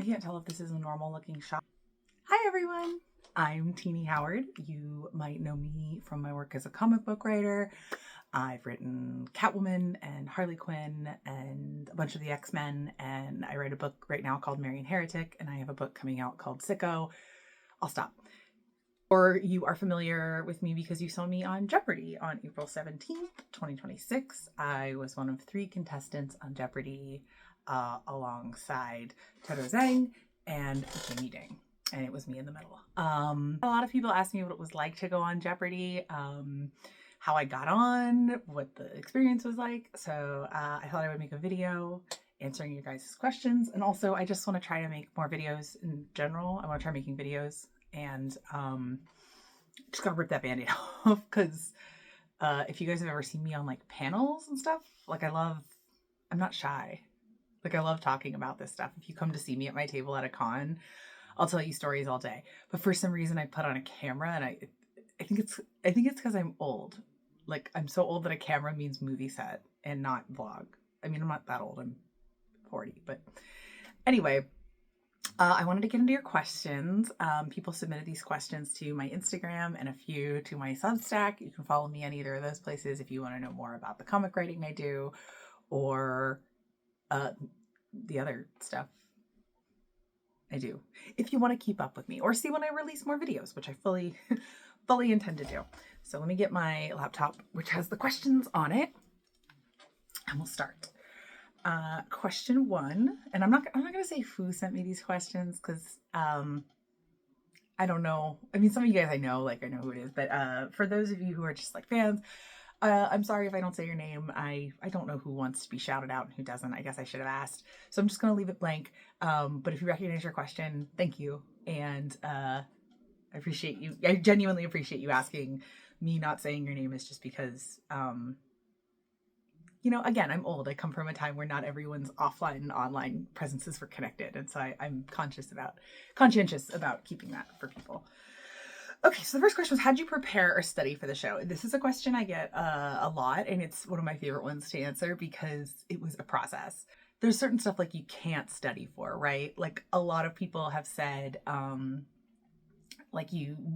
can't tell if this is a normal looking shot. Hi everyone, I'm Tini Howard. You might know me from my work as a comic book writer. I've written Catwoman and Harley Quinn and a bunch of the X-Men, and I write a book right now called Marian Heretic, and I have a book coming out called Sicko. I'll stop. Or you are familiar with me because you saw me on Jeopardy on April 17th, 2026. I was one of 3 contestants on Jeopardy alongside Toto Zhang and Jamie Ding. And it was me in the middle. A lot of people asked me what it was like to go on Jeopardy, how I got on, what the experience was like. So I thought I would make a video answering your guys' questions. And also I just want to try to make more videos in general. I want to try making videos and just gotta rip that Band-Aid off because if you guys have ever seen me on like panels and stuff, like I'm not shy. Like I love talking about this stuff. If you come to see me at my table at a con, I'll tell you stories all day. But for some reason I put on a camera and I think it's because I'm old. Like I'm so old that a camera means movie set and not vlog. I mean, I'm not that old. I'm 40, but anyway, I wanted to get into your questions. People submitted these questions to my Instagram and a few to my Substack. You can follow me on either of those places if you want to know more about the comic writing I do or the other stuff I do. If you want to keep up with me or see when I release more videos, which I fully intend to do. So let me get my laptop, which has the questions on it, and we'll start. Question 1, and I'm not going to say who sent me these questions because I don't know. I mean, some of you guys I know who it is, but for those of you who are just like fans, I'm sorry if I don't say your name. I don't know who wants to be shouted out and who doesn't. I guess I should have asked. So I'm just going to leave it blank. But if you recognize your question, thank you. And I appreciate you. I genuinely appreciate you asking. Me not saying your name is just because, you know, again, I'm old. I come from a time where not everyone's offline and online presences were connected. And so I'm conscientious about keeping that for people. Okay, so the first question was, how'd you prepare or study for the show? This is a question I get a lot, and it's one of my favorite ones to answer because it was a process. There's certain stuff like you can't study for, right? Like a lot of people have said, a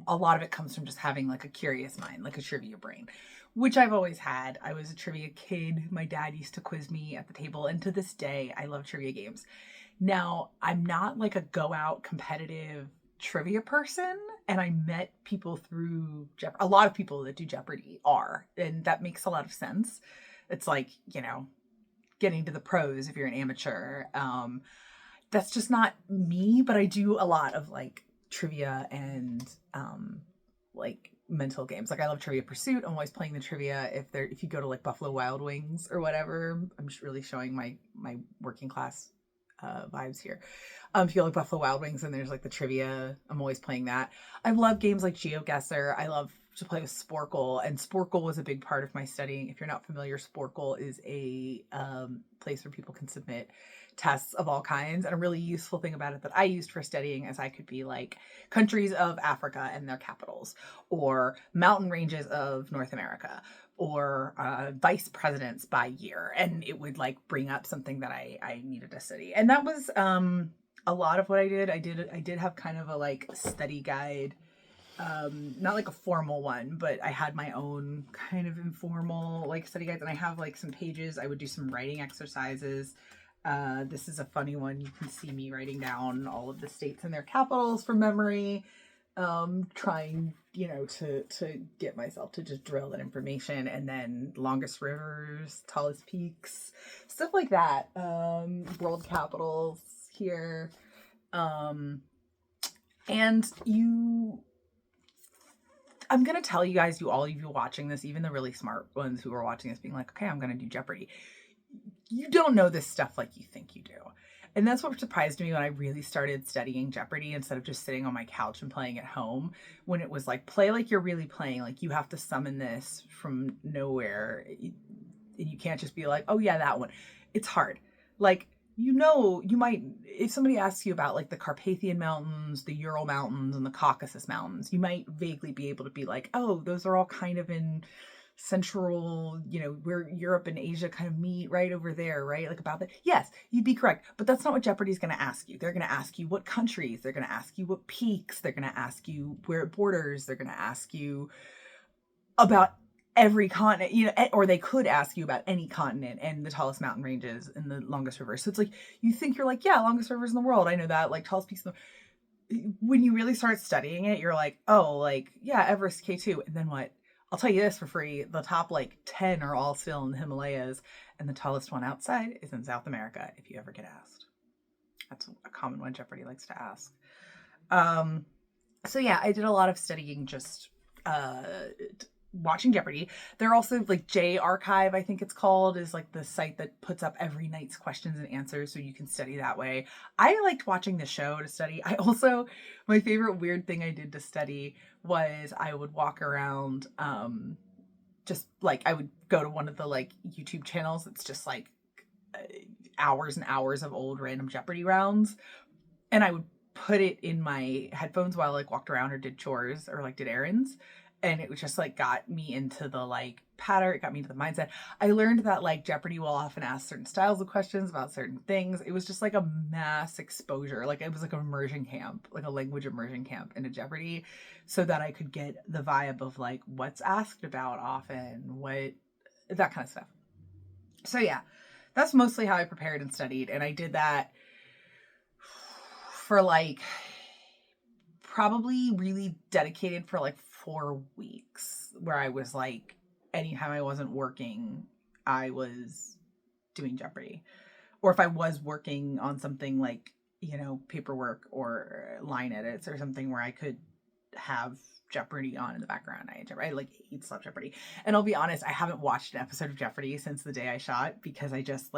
lot of it comes from just having like a curious mind, like a trivia brain, which I've always had. I was a trivia kid. My dad used to quiz me at the table, and to this day, I love trivia games. Now, I'm not like a go out competitive trivia person, and I met people through Jeopardy. A lot of people that do Jeopardy are, and that makes a lot of sense. It's like, you know, getting to the pros if you're an amateur. That's just not me, but I do a lot of like trivia and like mental games. Like I love Trivia Pursuit. I'm always playing the trivia. If you go to like Buffalo Wild Wings or whatever, I'm just really showing my working class vibes here. If you go like Buffalo Wild Wings and there's like the trivia, I'm always playing that. I love games like GeoGuessr. I love to play with Sporkle, and Sporkle was a big part of my studying. If you're not familiar, Sporkle is a place where people can submit tests of all kinds, and a really useful thing about it that I used for studying is I could be like countries of Africa and their capitals, or mountain ranges of North America, or vice presidents by year, and it would like bring up something that I needed to study. And that was a lot of what I did. I did have kind of a like study guide, not like a formal one, but I had my own kind of informal like study guides, and I have like some pages. I would do some writing exercises. This is a funny one. You can see me writing down all of the states and their capitals from memory, trying, you know, to get myself to just drill that information, and then longest rivers, tallest peaks, stuff like that. World capitals here. And I'm going to tell you guys, all of you watching this, even the really smart ones who are watching this being like, okay, I'm going to do Jeopardy. You don't know this stuff like you think you do. And that's what surprised me when I really started studying Jeopardy instead of just sitting on my couch and playing at home. When it was like, play like you're really playing, like you have to summon this from nowhere. And you can't just be like, oh yeah, that one. It's hard. Like, you know, you might, if somebody asks you about like the Carpathian Mountains, the Ural Mountains, and the Caucasus Mountains, you might vaguely be able to be like, oh, those are all kind of in central, where Europe and Asia kind of meet right over there, right? Like about that. Yes, you'd be correct. But that's not what Jeopardy's going to ask you. They're going to ask you what countries. They're going to ask you what peaks. They're going to ask you where it borders. They're going to ask you about every continent, or they could ask you about any continent and the tallest mountain ranges and the longest rivers. So it's like, you think you're like, yeah, longest rivers in the world. I know that, like tallest peaks in the... When you really start studying it, you're like, oh, like, yeah, Everest K2. And then what? I'll tell you this for free. The top 10 are all still in the Himalayas, and the tallest one outside is in South America, if you ever get asked. That's a common one Jeopardy likes to ask. So yeah, I did a lot of studying just watching Jeopardy. They're also J Archive, I think it's called, is the site that puts up every night's questions and answers, so you can study that way. I liked watching the show to study. I also, my favorite weird thing I did to study was I would walk around, just I would go to one of the YouTube channels that's just hours and hours of old random Jeopardy rounds, and I would put it in my headphones while I walked around or did chores or did errands. And it was just got me into the pattern. It got me into the mindset. I learned that Jeopardy will often ask certain styles of questions about certain things. It was just a mass exposure. It was an immersion camp, a language immersion camp into Jeopardy, so that I could get the vibe of what's asked about often, that kind of stuff. So yeah, that's mostly how I prepared and studied. And I did that for probably really dedicated for 4 weeks, where I was anytime I wasn't working, I was doing Jeopardy. Or if I was working on something paperwork or line edits or something where I could have Jeopardy on in the background, I hate Slap Jeopardy. And I'll be honest, I haven't watched an episode of Jeopardy since the day I shot, because I just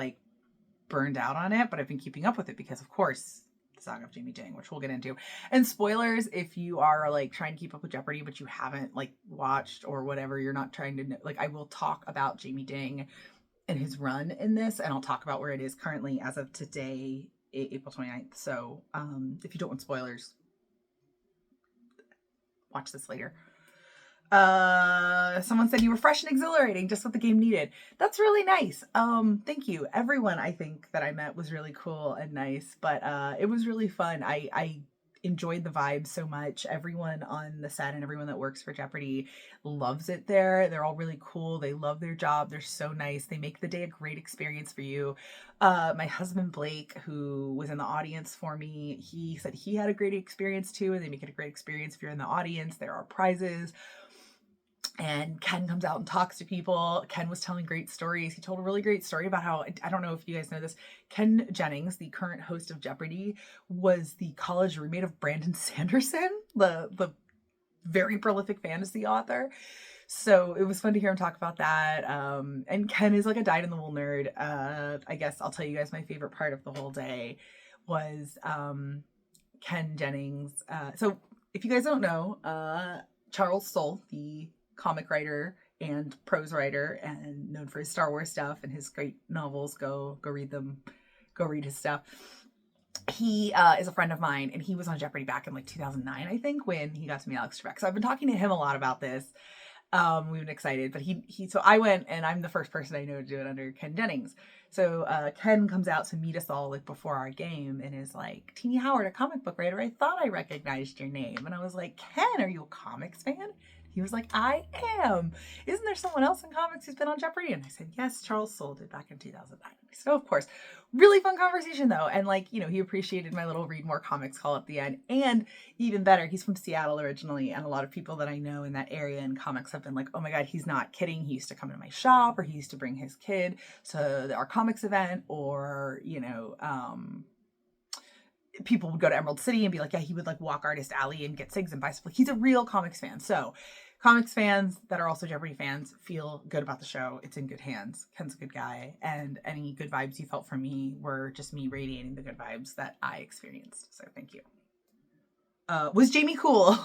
burned out on it. But I've been keeping up with it because, of course, Saga of Jamie Ding, which we'll get into. And spoilers, if you are trying to keep up with Jeopardy but you haven't watched or whatever, you're not trying to know, I will talk about Jamie Ding and his run in this, and I'll talk about where it is currently as of today, April 29th. So if you don't want spoilers, watch this later. Someone said you were fresh and exhilarating, just what the game needed. That's really nice. Thank you. Everyone I think that I met was really cool and nice, but it was really fun. I enjoyed the vibe so much. Everyone on the set and everyone that works for Jeopardy loves it there. They're all really cool. They love their job. They're so nice. They make the day a great experience for you. My husband Blake, who was in the audience for me, he said he had a great experience too, and they make it a great experience if you're in the audience. There are prizes. And Ken comes out and talks to people. Ken was telling great stories. He told a really great story about how, I don't know if you guys know this, Ken Jennings, the current host of Jeopardy, was the college roommate of Brandon Sanderson, the very prolific fantasy author. So it was fun to hear him talk about that. And Ken is a dyed-in-the-wool nerd. I guess I'll tell you guys my favorite part of the whole day was Ken Jennings. So if you guys don't know, Charles Soule, the comic writer and prose writer, and known for his Star Wars stuff and his great novels, go read them, go read his stuff. He is a friend of mine, and he was on Jeopardy back in 2009, I think, when he got to meet Alex Trebek. So I've been talking to him a lot about this. We've been excited, but so I went, and I'm the first person I know to do it under Ken Jennings. So Ken comes out to meet us all before our game and is like, Tini Howard, a comic book writer, I thought I recognized your name. And I was like, Ken, are you a comics fan? He was like, I am. Isn't there someone else in comics who's been on Jeopardy? And I said, yes, Charles Soule did back in 2009. I said, oh, of course. Really fun conversation, though. And he appreciated my little read more comics call at the end. And even better, he's from Seattle originally. And a lot of people that I know in that area in comics have been like, oh my God, he's not kidding. He used to come to my shop, or he used to bring his kid to our comics event, or, people would go to Emerald City and be like, yeah, he would walk Artist Alley and get cigs and buy stuff. He's a real comics fan. So comics fans that are also Jeopardy fans, feel good about the show. It's in good hands. Ken's a good guy. And any good vibes you felt from me were just me radiating the good vibes that I experienced. So thank you. Was Jamie cool?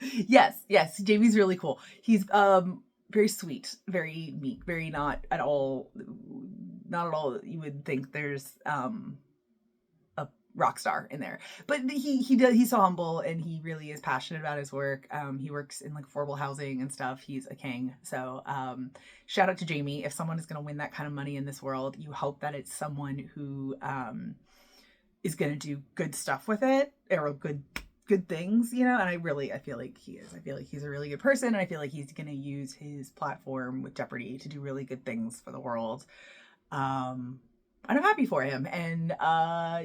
Yes. Jamie's really cool. He's very sweet, very meek, very not at all you would think there's rock star in there. But he's so humble, and he really is passionate about his work. He works in like affordable housing and stuff. He's a king. So shout out to Jamie. If someone is going to win that kind of money in this world, you hope that it's someone who is going to do good stuff with it, or good things, you know. And I feel like he is. I feel like he's a really good person, and I feel like he's going to use his platform with Jeopardy to do really good things for the world. And I'm happy for him. And,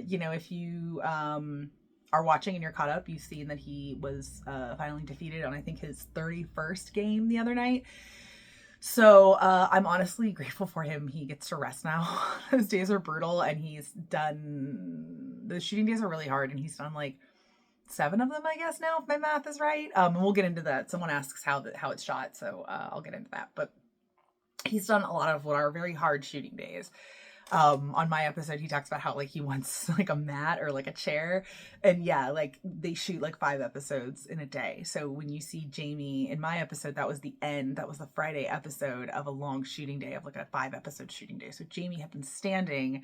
you know, if you are watching and you're caught up, you've seen that he was finally defeated on, I think, his 31st game the other night. So I'm honestly grateful for him. He gets to rest now. Those days are brutal, and those shooting days are really hard, and he's done like 7 of them, I guess now, if my math is right. And we'll get into that. Someone asks how it's shot, so I'll get into that. But he's done a lot of what are very hard shooting days. On my episode, he talks about how like he wants like a mat or like a chair, and yeah, like they shoot like 5 episodes in a day. So when you see Jamie in my episode, that was the Friday episode of a long shooting day, of like a 5 episode shooting day. So Jamie had been standing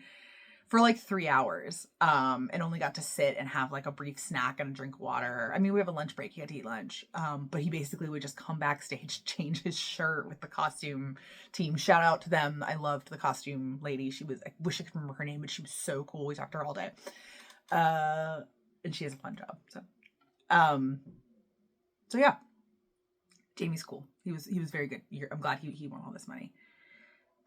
for like 3 hours, and only got to sit and have like a brief snack and a drink of water. I mean, we have a lunch break. He had to eat lunch. But he basically would just come backstage, change his shirt with the costume team. Shout out to them. I loved the costume lady. I wish I could remember her name, but she was so cool. We talked to her all day. And she has a fun job. So yeah, Jamie's cool. He was very good. I'm glad he won all this money.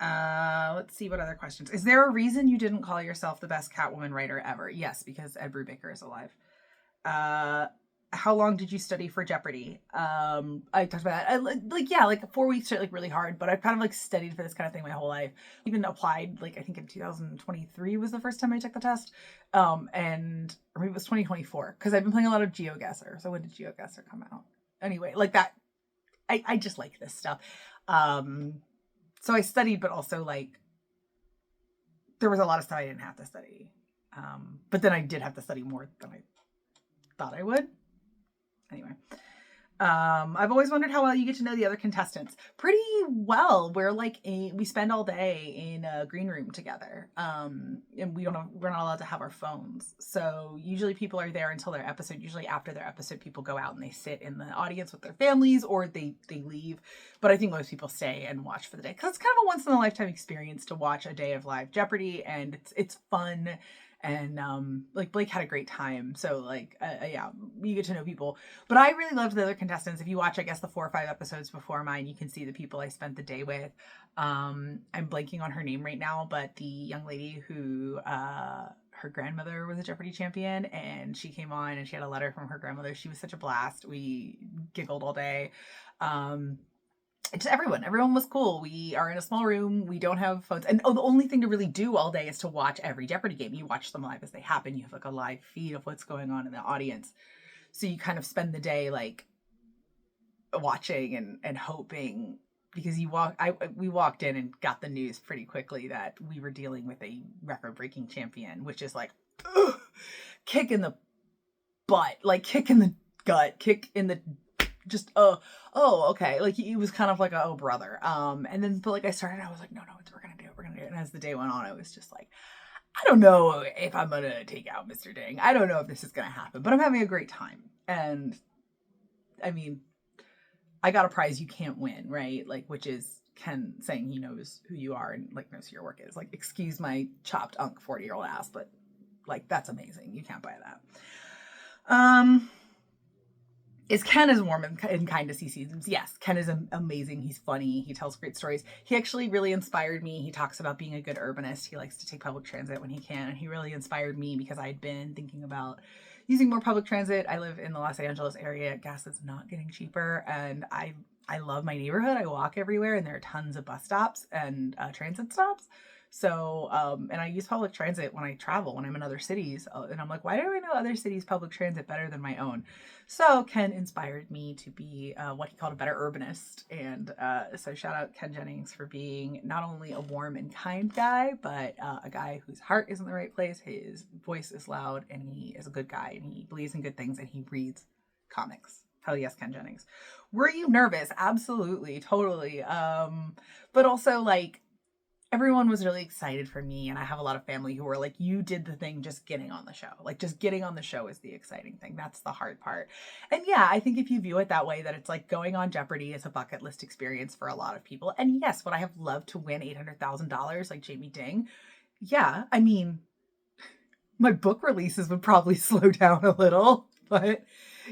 Let's see what other questions. Is there a reason you didn't call yourself the best Catwoman writer ever? Yes, because Ed Brubaker is alive. How long did you study for Jeopardy? I talked about that. Like 4 weeks, like really hard, but I've kind of like studied for this kind of thing my whole life. Even applied, like I think in 2023 was the first time I took the test. Or maybe it was 2024, because I've been playing a lot of GeoGuessr. So when did GeoGuessr come out? Anyway, like that, I just like this stuff. So I studied, but also like there was a lot of stuff I didn't have to study. But then I did have to study more than I thought I would. Anyway, I've always wondered how well you get to know the other contestants. Pretty well. We spend all day in a green room together. And we're not allowed to have our phones. So usually people are there until their episode. Usually after their episode, people go out and they sit in the audience with their families, or they leave. But I think most people stay and watch for the day, because it's kind of a once in a lifetime experience to watch a day of live Jeopardy, and it's fun. And like Blake had a great time. So like yeah, you get to know people. But I really loved the other contestants. If you watch, I guess, the 4 or 5 episodes before mine, you can see the people I spent the day with. I'm blanking on her name right now, but the young lady who her grandmother was a Jeopardy champion, and she came on and she had a letter from her grandmother. She was such a blast. We giggled all day. It's everyone was cool. We are in a small room. We don't have phones. And the only thing to really do all day is to watch every Jeopardy game. You watch them live as they happen. You have like a live feed of what's going on in the audience. So you kind of spend the day like watching and hoping, because we walked in and got the news pretty quickly that we were dealing with a record-breaking champion, which is like kick in the butt, like kick in the gut, kick in the just okay, like he was kind of like oh brother, and then but like I started, I was like no, we're gonna do it, and as the day went on, I was just like, I don't know if I'm gonna take out Mr. Ding. I don't know if this is gonna happen, but I'm having a great time. And I mean, I got a prize you can't win, right? Like, which is Ken saying he knows who you are and like knows who your work is. Like, excuse my chopped 40-year-old ass, but like that's amazing. You can't buy that. Is Ken as warm and kind as he seems? Yes, Ken is amazing. He's funny. He tells great stories. He actually really inspired me. He talks about being a good urbanist. He likes to take public transit when he can. And he really inspired me because I'd been thinking about using more public transit. I live in the Los Angeles area. Gas is not getting cheaper. And I love my neighborhood. I walk everywhere, and there are tons of bus stops and transit stops. So, and I use public transit when I travel, when I'm in other cities, and I'm like, why do I know other cities' public transit better than my own? So Ken inspired me to be what he called a better urbanist. And so shout out Ken Jennings for being not only a warm and kind guy, but a guy whose heart is in the right place. His voice is loud, and he is a good guy, and he believes in good things, and he reads comics. Hell yes, Ken Jennings. Were you nervous? Absolutely, totally. But also like, everyone was really excited for me. And I have a lot of family who were like, you did the thing just getting on the show. Like, just getting on the show is the exciting thing. That's the hard part. And yeah, I think if you view it that way, that it's like going on Jeopardy is a bucket list experience for a lot of people. And yes, would I have loved to win $800,000 like Jamie Ding? Yeah, I mean, my book releases would probably slow down a little, but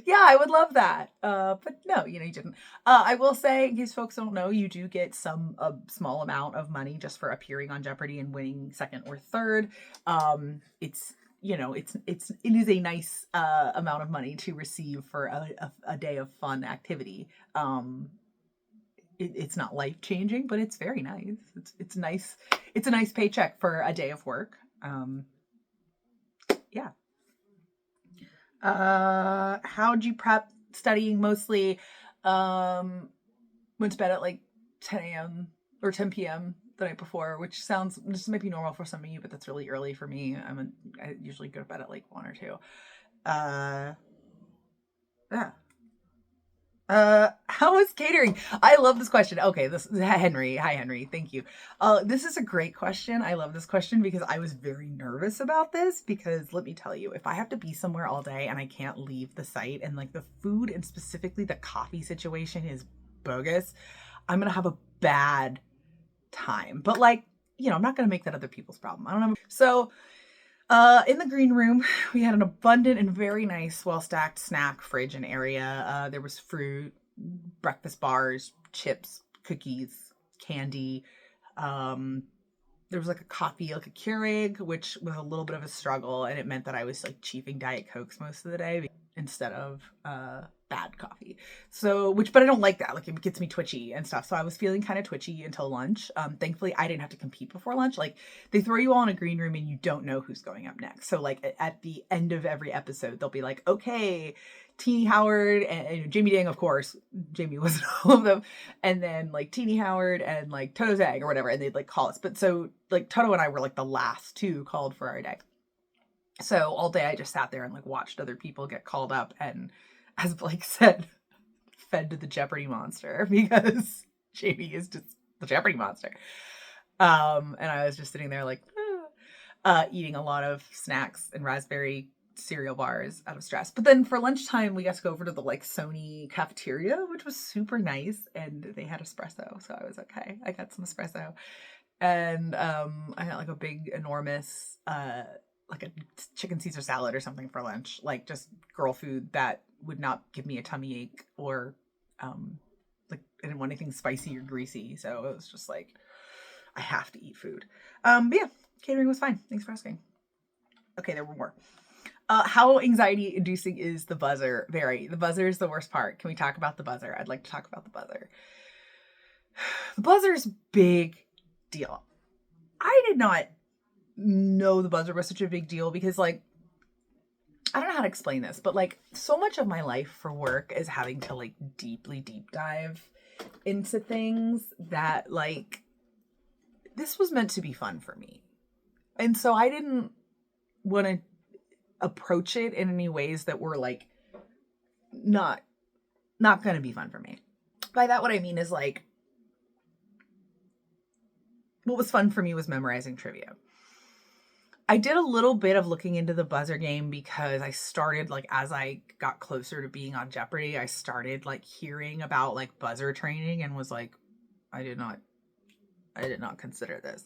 yeah, I would love that. But no, you didn't. I will say, in case folks don't know, you do get a small amount of money just for appearing on Jeopardy and winning second or third. It's it is a nice amount of money to receive for a day of fun activity. It's not life changing, but it's very nice. It's nice. It's a nice paycheck for a day of work. Yeah. How'd you prep? Studying mostly. Went to bed at like 10 a.m. or 10 p.m. the night before, which this might be normal for some of you, but that's really early for me. I usually go to bed at like 1 or 2. Yeah. How was catering? I love this question. Okay, this is Henry. Hi, Henry. Thank you. This is a great question. I love this question because I was very nervous about this because let me tell you, if I have to be somewhere all day and I can't leave the site and like the food and specifically the coffee situation is bogus, I'm going to have a bad time. But like, I'm not going to make that other people's problem. I don't know. So, in the green room, we had an abundant and very nice, well-stacked snack fridge and area. There was fruit, breakfast bars, chips, cookies, candy. There was like a coffee, like a Keurig, which was a little bit of a struggle. And it meant that I was like chiefing Diet Cokes most of the day instead of bad coffee. But I don't like that. Like it gets me twitchy and stuff. So I was feeling kind of twitchy until lunch. Thankfully I didn't have to compete before lunch. Like they throw you all in a green room and you don't know who's going up next. So like at the end of every episode, they'll be like, okay, Tini Howard and Jamie Ding, of course. Jamie wasn't all of them. And then like Tini Howard and like Toto's egg or whatever. And they'd like call us. But so like Toto and I were like the last two called for our day. So all day I just sat there and like watched other people get called up and, as Blake said, fed to the Jeopardy monster because Jamie is just the Jeopardy monster. And I was just sitting there like eating a lot of snacks and raspberry cereal bars out of stress. But then for lunchtime we got to go over to the like Sony cafeteria, which was super nice, and they had espresso, so I was okay. I got some espresso, and I got like a big enormous like a chicken Caesar salad or something for lunch, like just girl food that would not give me a tummy ache or like I didn't want anything spicy or greasy. So it was just like, I have to eat food. But yeah, catering was fine. Thanks for asking. Okay, there were more. How anxiety inducing is the buzzer? Very. The buzzer is the worst part. Can we talk about the buzzer? I'd like to talk about the buzzer. The buzzer's big deal. I did not know the buzzer was such a big deal because like, I don't know how to explain this, but like so much of my life for work is having to like deep dive into things that like, this was meant to be fun for me. And so I didn't want to approach it in any ways that were like, not going to be fun for me. By that, what I mean is like, what was fun for me was memorizing trivia. I did a little bit of looking into the buzzer game because I started like, as I got closer to being on Jeopardy, I started like hearing about like buzzer training and was like, I did not consider this.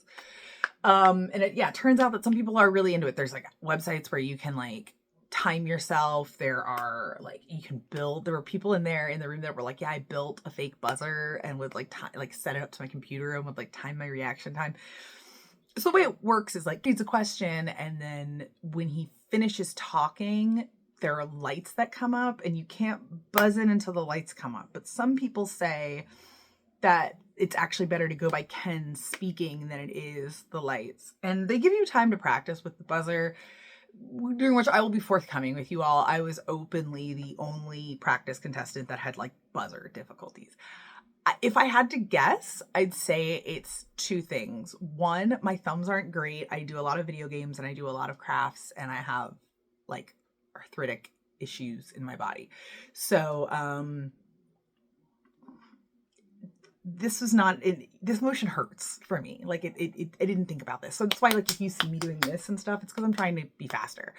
And it turns out that some people are really into it. There's like websites where you can like time yourself. There are like, there were people in the room that were like, yeah, I built a fake buzzer and would like set it up to my computer and would like time my reaction time. So the way it works is like, it's a question, and then when he finishes talking, there are lights that come up, and you can't buzz in until the lights come up. But some people say that it's actually better to go by Ken speaking than it is the lights. And they give you time to practice with the buzzer, during which I will be forthcoming with you all. I was openly the only practice contestant that had like buzzer difficulties. If I had to guess, I'd say it's two things. One, my thumbs aren't great. I do a lot of video games and I do a lot of crafts, and I have like arthritic issues in my body. So, this was not, this motion hurts for me. Like I didn't think about this. So that's why, like, if you see me doing this and stuff, it's because I'm trying to be faster.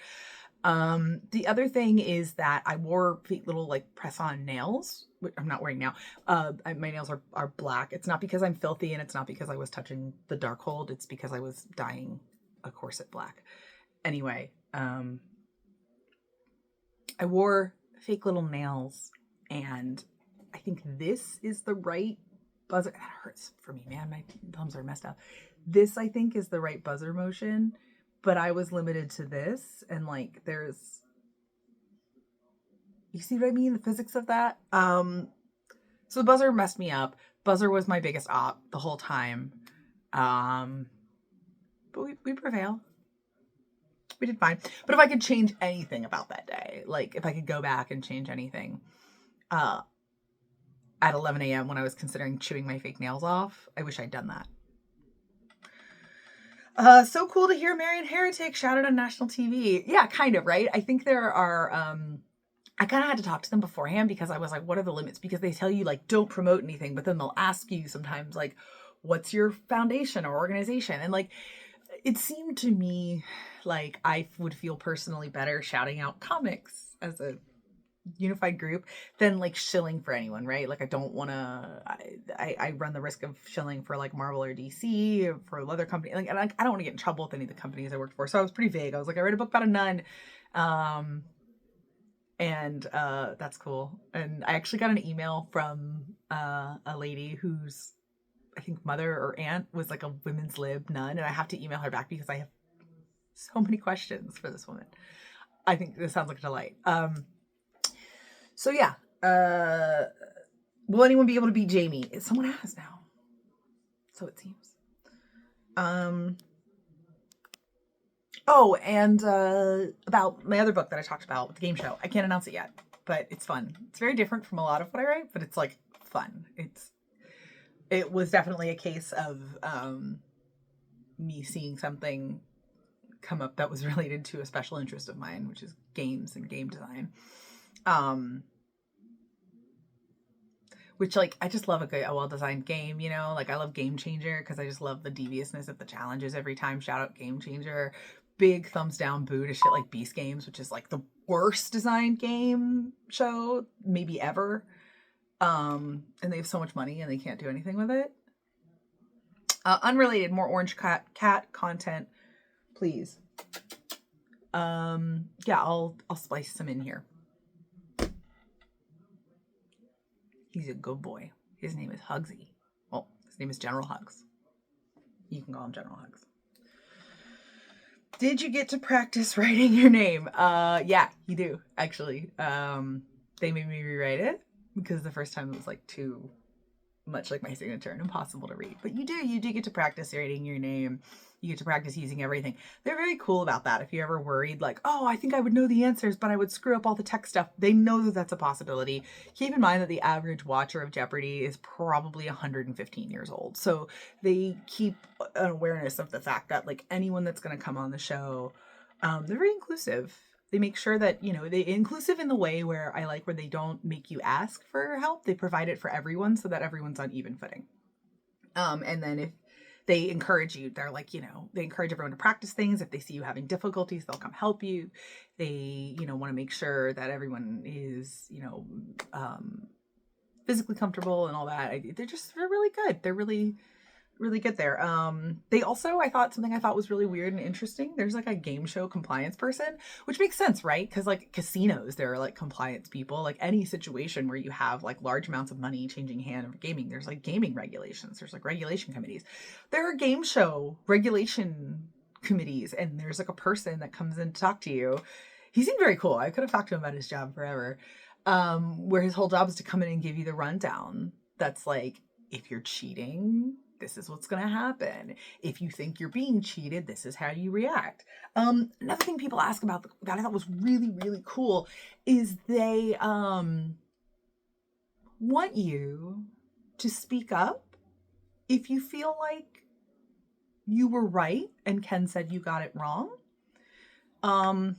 The other thing is that I wore little like press-on nails, which I'm not wearing now. My nails are black. It's not because I'm filthy, and it's not because I was touching the Darkhold. It's because I was dyeing a corset black. Anyway, I wore fake little nails, and I think this is the right buzzer. That hurts for me, man. My thumbs are messed up. This, I think, is the right buzzer motion. But I was limited to this, and like you see what I mean? The physics of that. So the buzzer messed me up. Buzzer was my biggest op the whole time. But we prevail. We did fine. But if I could change anything about that day, like if I could go back and change anything, at 11 a.m. when I was considering chewing my fake nails off, I wish I'd done that. So cool to hear Marian Heretic shouted on national TV. Yeah, kind of, right? I think there are, I kind of had to talk to them beforehand because I was like, what are the limits? Because they tell you, like, don't promote anything, but then they'll ask you sometimes, like, what's your foundation or organization? And, like, it seemed to me like I would feel personally better shouting out comics as a unified group than like shilling for anyone, right? Like I don't want to, I run the risk of shilling for like Marvel or DC or for other company. Like, and I don't want to get in trouble with any of the companies I worked for. So I was pretty vague. I was like, I read a book about a nun. And that's cool. And I actually got an email from a lady whose, I think, mother or aunt was like a women's lib nun. And I have to email her back because I have so many questions for this woman. I think this sounds like a delight. So yeah, will anyone be able to beat Jamie? Someone has now, so it seems. Oh, and about my other book that I talked about, the game show. I can't announce it yet, but it's fun. It's very different from a lot of what I write, but it's like fun. It was definitely a case of me seeing something come up that was related to a special interest of mine, which is games and game design. Which, like, I just love a well-designed game, you know? Like, I love Game Changer because I just love the deviousness of the challenges every time. Shout out Game Changer. Big thumbs down boo to shit like Beast Games, which is, like, the worst designed game show maybe ever. And they have so much money and they can't do anything with it. Unrelated, more Orange Cat content, please. Yeah, I'll splice some in here. He's a good boy. His name is Hugsy. Well, his name is General Hugs. You can call him General Hugs. Did you get to practice writing your name? Yeah, you do, actually. They made me rewrite it because the first time it was like too much like my signature and impossible to read. But you do get to practice writing your name. You get to practice using everything. They're very cool about that. If you're ever worried, like, oh, I think I would know the answers, but I would screw up all the tech stuff. They know that that's a possibility. Keep in mind that the average watcher of Jeopardy is probably 115 years old. So they keep an awareness of the fact that, like, anyone that's going to come on the show, they're very inclusive. They make sure that, you know, they inclusive in the way where I like where they don't make you ask for help. They provide it for everyone so that everyone's on even footing. And then if they encourage you, they're like, you know, they encourage everyone to practice things. If they see you having difficulties, they'll come help you. They, you know, want to make sure that everyone is, you know, physically comfortable and all that. They're really good. They're really good there. They also, I thought was really weird and interesting. There's like a game show compliance person, which makes sense, right? Because like casinos, there are like compliance people. Like any situation where you have like large amounts of money changing hand of gaming, there's like gaming regulations. There's like regulation committees. There are game show regulation committees, and there's like a person that comes in to talk to you. He seemed very cool. I could have talked to him about his job forever. Where his whole job is to come in and give you the rundown. That's like, if you're cheating, this is what's going to happen. If you think you're being cheated, this is how you react. Another thing people ask about that I thought was really, really cool is they want you to speak up if you feel like you were right and Ken said you got it wrong. And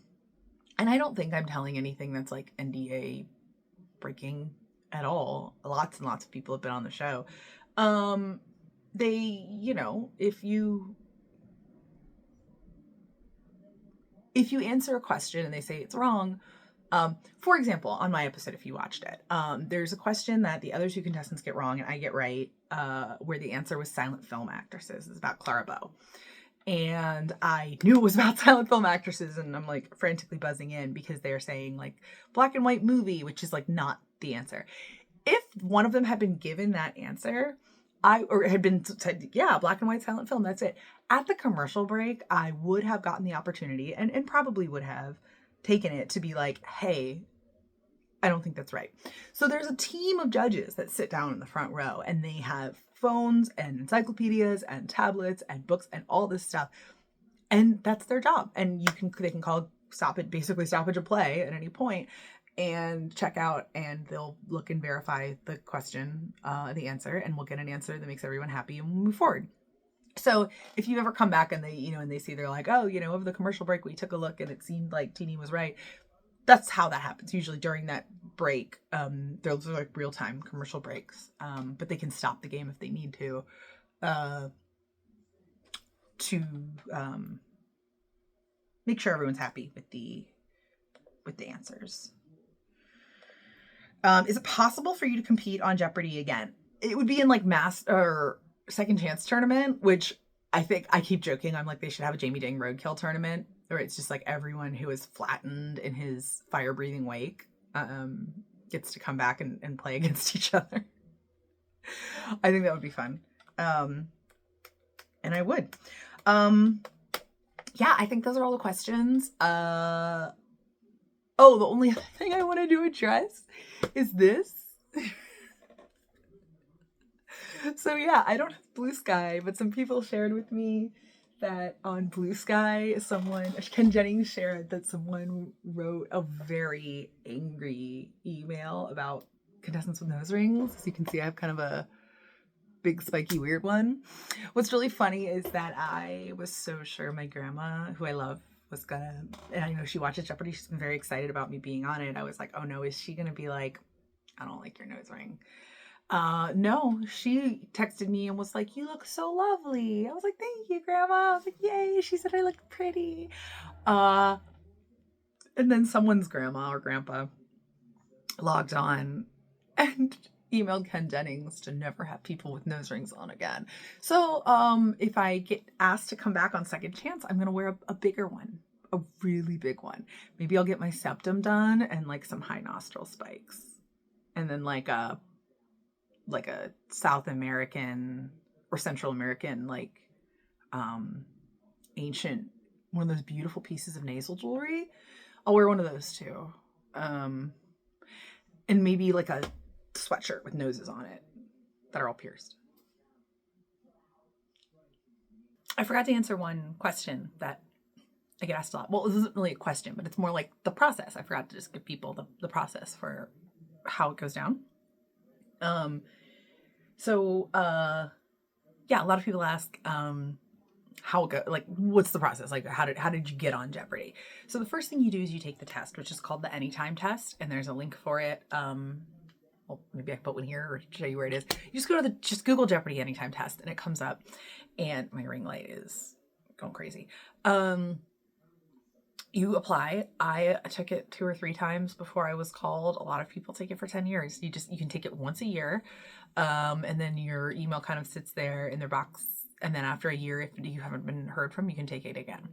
I don't think I'm telling anything that's like NDA breaking at all. Lots and lots of people have been on the show. They, you know, if you answer a question and they say it's wrong, for example, on my episode, if you watched it, there's a question that the other two contestants get wrong and I get right, where the answer was silent film actresses. It's about Clara Bow. And I knew it was about silent film actresses, and I'm like frantically buzzing in because they're saying like black and white movie, which is like not the answer. If one of them had been given that answer, or had been said, yeah, black and white silent film, that's it. At the commercial break, I would have gotten the opportunity and probably would have taken it to be like, hey, I don't think that's right. So there's a team of judges that sit down in the front row and they have phones and encyclopedias and tablets and books and all this stuff. And that's their job. And they can call basically stoppage of play at any point and check out, and they'll look and verify the question, the answer, and we'll get an answer that makes everyone happy and we'll move forward. So if you ever come back and they see, they're like, oh, over the commercial break, we took a look and it seemed like Tini was right. That's how that happens. Usually during that break, there's like real time commercial breaks, but they can stop the game if they need to make sure everyone's happy with the answers. Is it possible for you to compete on Jeopardy again? It would be in like or second chance tournament, which I think I keep joking. I'm like, they should have a Jamie Dang roadkill tournament, where it's just like everyone who is flattened in his fire breathing wake gets to come back and play against each other. I think that would be fun. And I would. Yeah, I think those are all the questions. Oh, the only other thing I wanted to address is this. So yeah, I don't have Blue Sky, but some people shared with me that on Blue Sky, Ken Jennings shared that someone wrote a very angry email about contestants with nose rings. As you can see, I have kind of a big, spiky, weird one. What's really funny is that I was so sure my grandma, who I love, was gonna, and I know she watches Jeopardy, she's been very excited about me being on it. I was like, oh no, is she gonna be like, I don't like your nose ring? No, she texted me and was like, you look so lovely. I was like, thank you, Grandma. I was like, yay. She said I looked pretty. And then someone's grandma or grandpa logged on and emailed Ken Jennings to never have people with nose rings on again. So if I get asked to come back on second chance, I'm going to wear a bigger one, a really big one. Maybe I'll get my septum done and like some high nostril spikes. And then like a South American or Central American, like ancient, one of those beautiful pieces of nasal jewelry. I'll wear one of those too. And maybe like a sweatshirt with noses on it that are all pierced. I forgot to answer one question that I get asked a lot. Well, this isn't really a question, but it's more like the process. I forgot to just give people the process for how it goes down. Yeah, a lot of people ask, how it go, like, what's the process? Like, how did you get on Jeopardy? So the first thing you do is you take the test, which is called the Anytime test. And there's a link for it. Well, maybe I can put one here or show you where it is. You just go to just Google Jeopardy Anytime test and it comes up, and my ring light is going crazy. You apply. I took it 2 or 3 times before I was called. A lot of people take it for 10 years. You can take it once a year. And then your email kind of sits there in their box. And then after a year, if you haven't been heard from, you can take it again.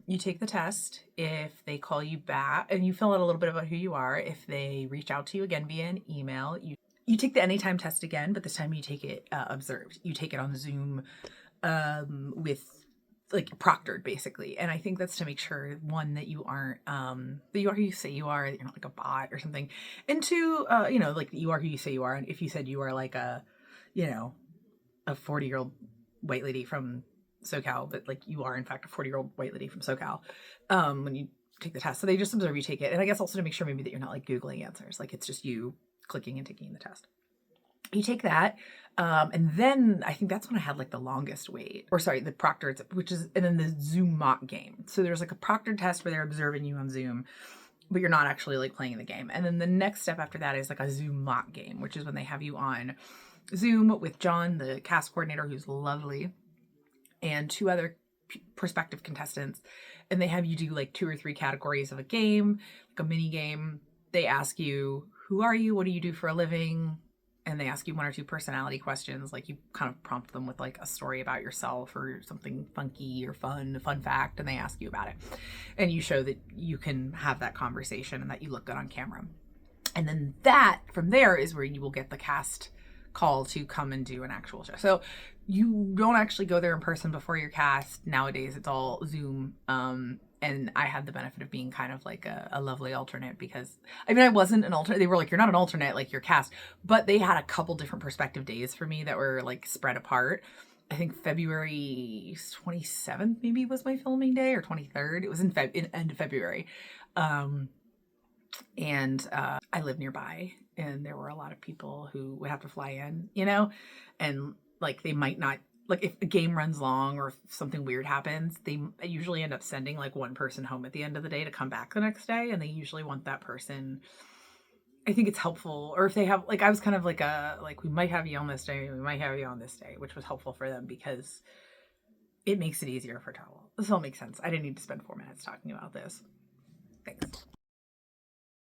You take the test. If they call you back, and you fill out a little bit about who you are. If they reach out to you again via an email, you take the Anytime test again, but this time you take it observed. You take it on Zoom with like proctored basically. And I think that's to make sure, one, that you aren't that you are who you say you are, that you're not like a bot or something. And 2, like you are who you say you are. And if you said you are like a 40-year-old white lady from SoCal, but like you are in fact a 40-year-old white lady from SoCal when you take the test. So they just observe you take it. And I guess also to make sure maybe that you're not like Googling answers. Like it's just you clicking and taking the test. You take that, and then I think that's when I had like the longest wait, or sorry, the proctored, and then the Zoom mock game. So there's like a proctored test where they're observing you on Zoom, but you're not actually like playing the game. And then the next step after that is like a Zoom mock game, which is when they have you on Zoom with John, the cast coordinator, who's lovely, and 2 other prospective contestants. And they have you do like 2 or 3 categories of a game, like a mini game. They ask you, who are you? What do you do for a living? And they ask you 1 or 2 personality questions. Like, you kind of prompt them with like a story about yourself or something funky or fun, a fun fact, and they ask you about it. And you show that you can have that conversation and that you look good on camera. And then that, from there, is where you will get the cast call to come and do an actual show. So you don't actually go there in person before you're cast. Nowadays, it's all Zoom. And I had the benefit of being kind of like a lovely alternate, because, I mean, I wasn't an alternate. They were like, you're not an alternate, like, you're cast. But they had a couple different perspective days for me that were like spread apart. I think February 27th maybe was my filming day, or 23rd. It was in end of February. And I live nearby, and there were a lot of people who would have to fly in, you know, and like, they might not, like, if a game runs long or if something weird happens, they usually end up sending like 1 person home at the end of the day to come back the next day. And they usually want that person. I think it's helpful. Or if they have, like, I was kind of like we might have you on this day, we might have you on this day, which was helpful for them because it makes it easier for travel. This all makes sense. I didn't need to spend 4 minutes talking about this. Thanks.